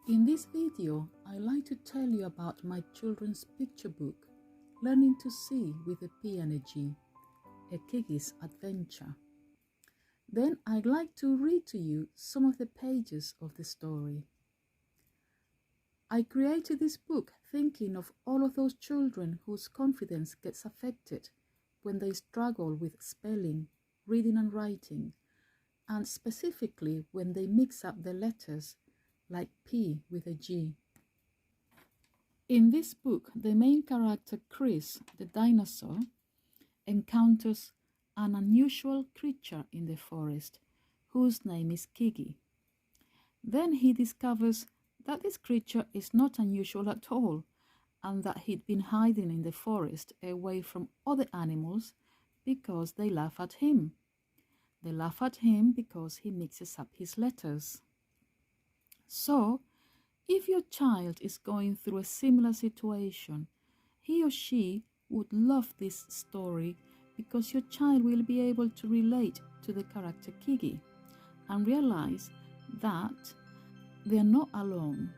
In this video, I like to tell you about my children's picture book, Learning to See with a P and a G, a qiggy's adventure. Then I'd like to read to you some of the pages of the story. I created this book thinking of all of those children whose confidence gets affected when they struggle with spelling, reading and writing, and specifically when they mix up the letters like P with a G. In this book, the main character Chris, the dinosaur, encounters an unusual creature in the forest whose name is Qiggy. Then he discovers that this creature is not unusual at all and that he'd been hiding in the forest away from other animals because they laugh at him. They laugh at him because he mixes up his letters. So, if your child is going through a similar situation, he or she would love this story because your child will be able to relate to the character Qiggy and realize that they are not alone.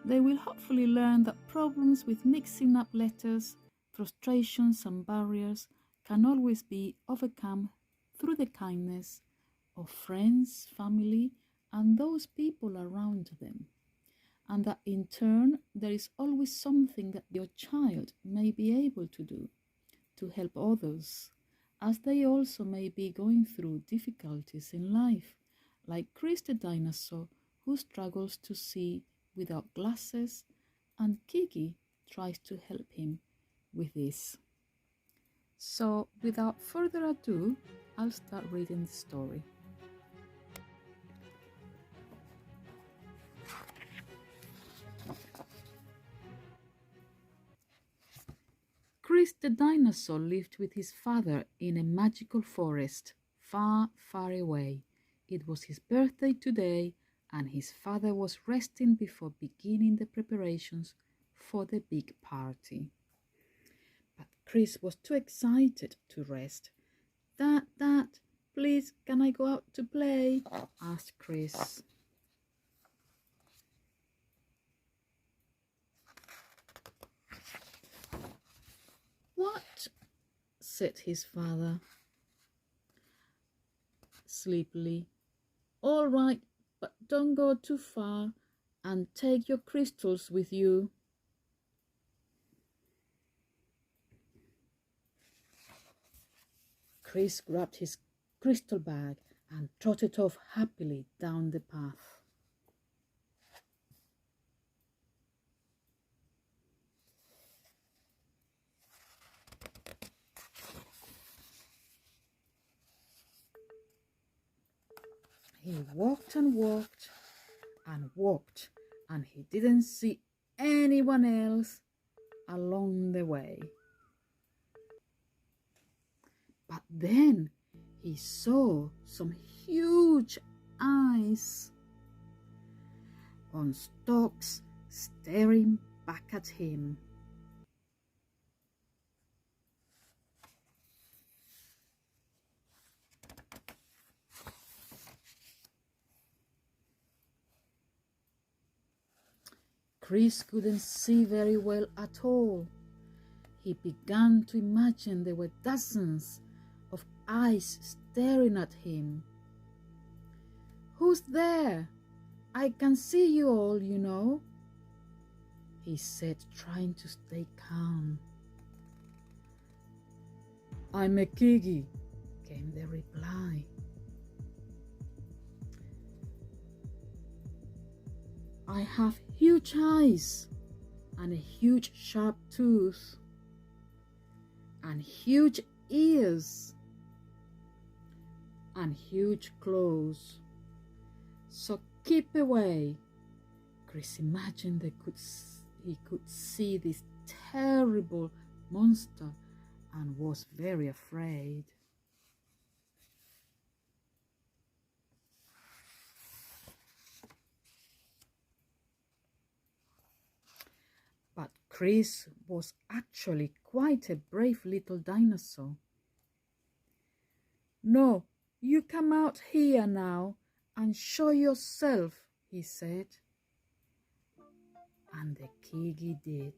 They will hopefully learn that problems with mixing up letters, frustrations and barriers can always be overcome through the kindness of friends, family, and those people around them, and that in turn there is always something that your child may be able to do to help others, as they also may be going through difficulties in life, like Chris the dinosaur who struggles to see without glasses, and Qiggy tries to help him with this. So without further ado, I'll start reading the story. Chris the dinosaur lived with his father in a magical forest, far, far away. It was his birthday today, and his father was resting before beginning the preparations for the big party. But Chris was too excited to rest. Dad, please, can I go out to play? Asked Chris. What? Said his father sleepily. All right, but don't go too far and take your crystals with you. Chris grabbed his crystal bag and trotted off happily down the path. He walked and walked and walked, and he didn't see anyone else along the way. But then he saw some huge eyes on stalks staring back at him. Chris couldn't see very well at all. He began to imagine there were dozens of eyes staring at him. Who's there? I can see you all, you know, he said, trying to stay calm. I'm a qiggy, came the reply. I have huge eyes and a huge sharp tooth and huge ears and huge claws. So keep away. Chris imagined he could see this terrible monster and was very afraid. But Chris was actually quite a brave little dinosaur. No, you come out here now and show yourself, he said. And the qiggy did.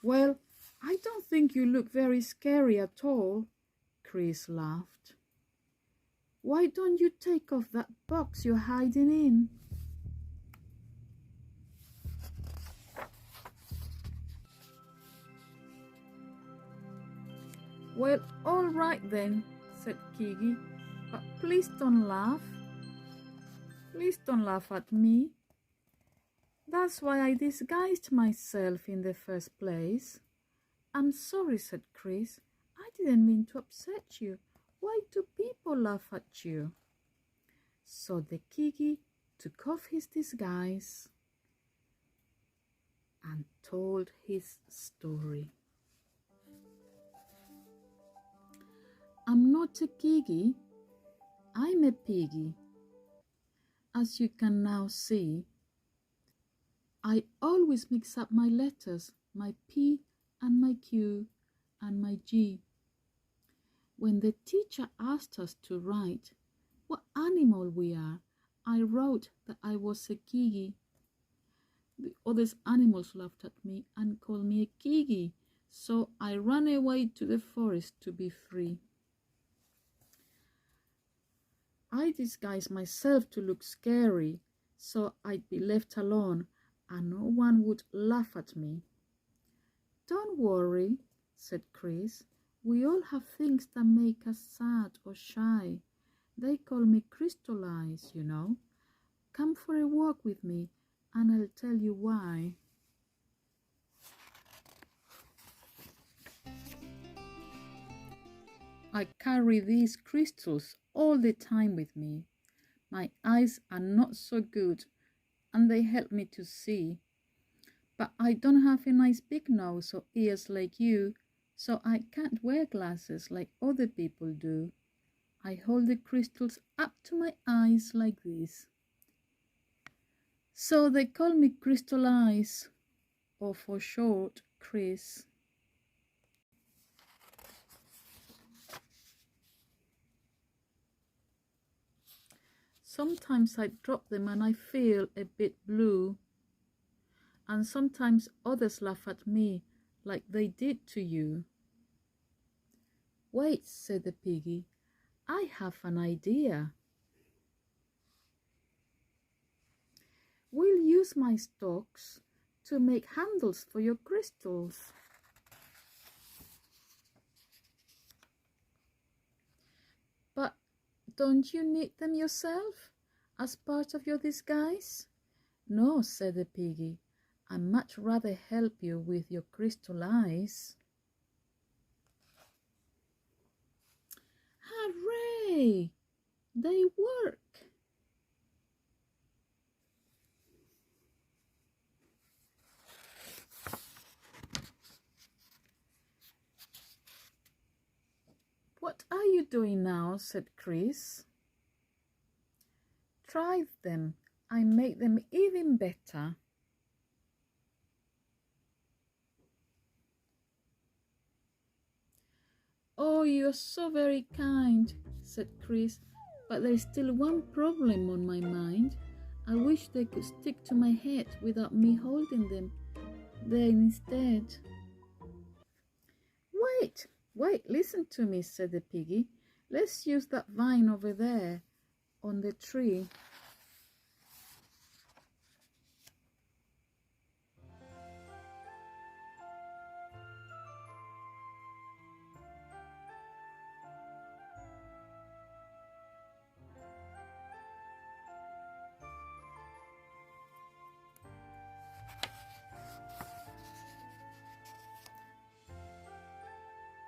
Well, I don't think you look very scary at all, Chris laughed. Why don't you take off that box you're hiding in? Well, all right then, said qiggy, but please don't laugh. Please don't laugh at me. That's why I disguised myself in the first place. I'm sorry, said Chris. I didn't mean to upset you. Why do people laugh at you? So the qiggy took off his disguise and told his story. I'm not a qiggy, I'm a piggy. As you can now see, I always mix up my letters, my P and my Q and my G. When the teacher asked us to write what animal we are, I wrote that I was a qiggy. The other animals laughed at me and called me a qiggy, so I ran away to the forest to be free. I disguised myself to look scary, so I'd be left alone and no one would laugh at me. Don't worry, said Chris. We all have things that make us sad or shy. They call me crystal eyes, you know. Come for a walk with me and I'll tell you why. I carry these crystals all the time with me. My eyes are not so good and they help me to see. But I don't have a nice big nose or ears like you, so I can't wear glasses like other people do. I hold the crystals up to my eyes like this. So they call me Crystal Eyes, or for short, Chris. Sometimes I drop them and I feel a bit blue. And sometimes others laugh at me like they did to you. Wait, said the piggy, I have an idea. We'll use my stalks to make handles for your crystals. But don't you knit them yourself as part of your disguise? No, said the piggy. I'd much rather help you with your crystal eyes. Hooray! They work! What are you doing now? Said Chris. Try them. I make them even better. Oh, you're so very kind, said Chris, but there's still one problem on my mind. I wish they could stick to my head without me holding them there instead. Wait, listen to me, said the piggy. Let's use that vine over there on the tree.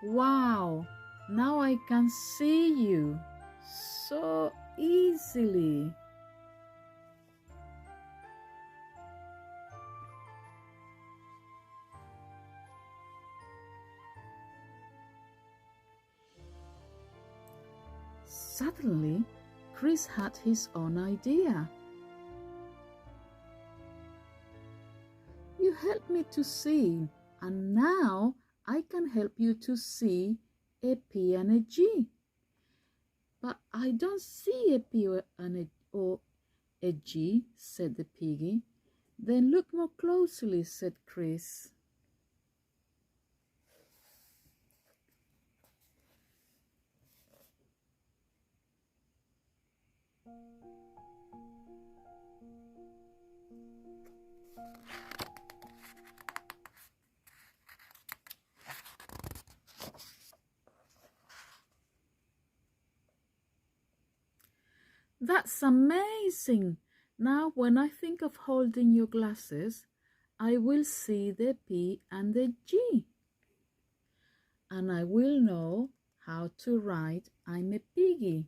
Wow, now I can see you so easily. Suddenly, Chris had his own idea. You helped me to see, and now I can help you to see a P and a G. But I don't see a P and a, or "A G," said the piggy. "Then look more closely," said Chris. "That's amazing! Now when I think of holding your glasses, I will see the P and the G. And I will know how to write 'I'm a piggy.'"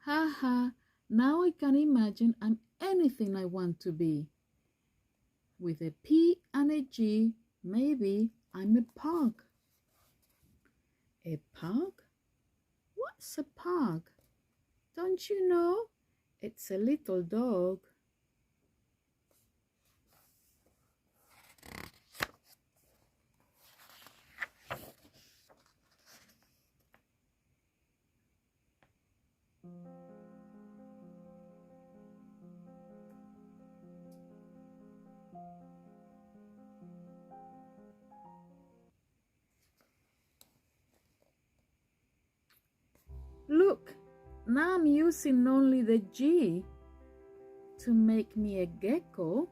"Ha ha, now I can imagine I'm anything I want to be. With a P and a G, maybe I'm a pug." "A pug? What's a pug? Don't you know? It's a little dog." "Look, now I'm using only the G to make me a gecko."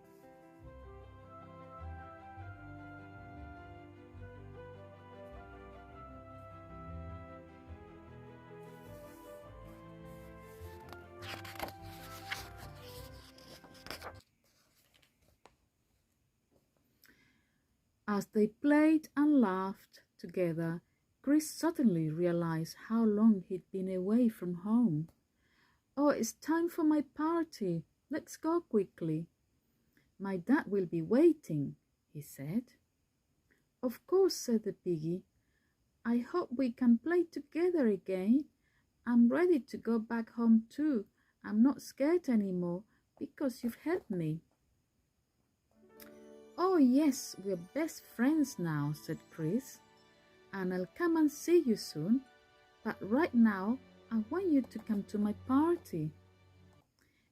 As they played and laughed together, Chris suddenly realized how long he'd been away from home. "Oh, it's time for my party. Let's go quickly. My dad will be waiting," he said. "Of course," said the piggy. "I hope we can play together again. I'm ready to go back home too. I'm not scared anymore because you've helped me." "Oh yes, we're best friends now," said Chris. "And I'll come and see you soon. But right now, I want you to come to my party.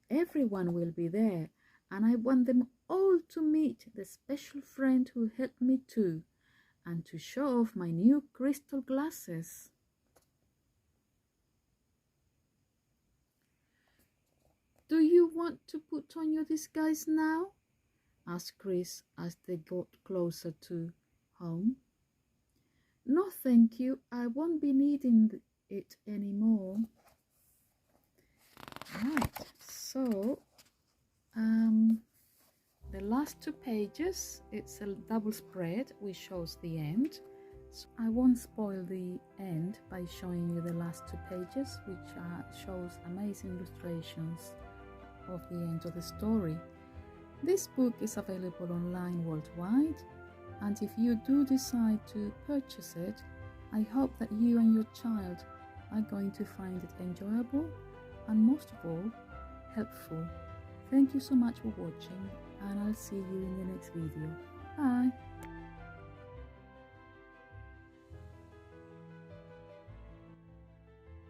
Everyone will be there, and I want them all to meet the special friend who helped me too, and to show off my new crystal glasses." "Do you want to put on your disguise now?" asked Chris as they got closer to home. "No, thank you. I won't be needing it anymore." Right, so the last 2 pages, it's a double spread which shows the end. So I won't spoil the end by showing you the last 2 pages, which shows amazing illustrations of the end of the story. This book is available online worldwide, and if you do decide to purchase it, I hope that you and your child are going to find it enjoyable and most of all, helpful. Thank you so much for watching, and I'll see you in the next video. Bye!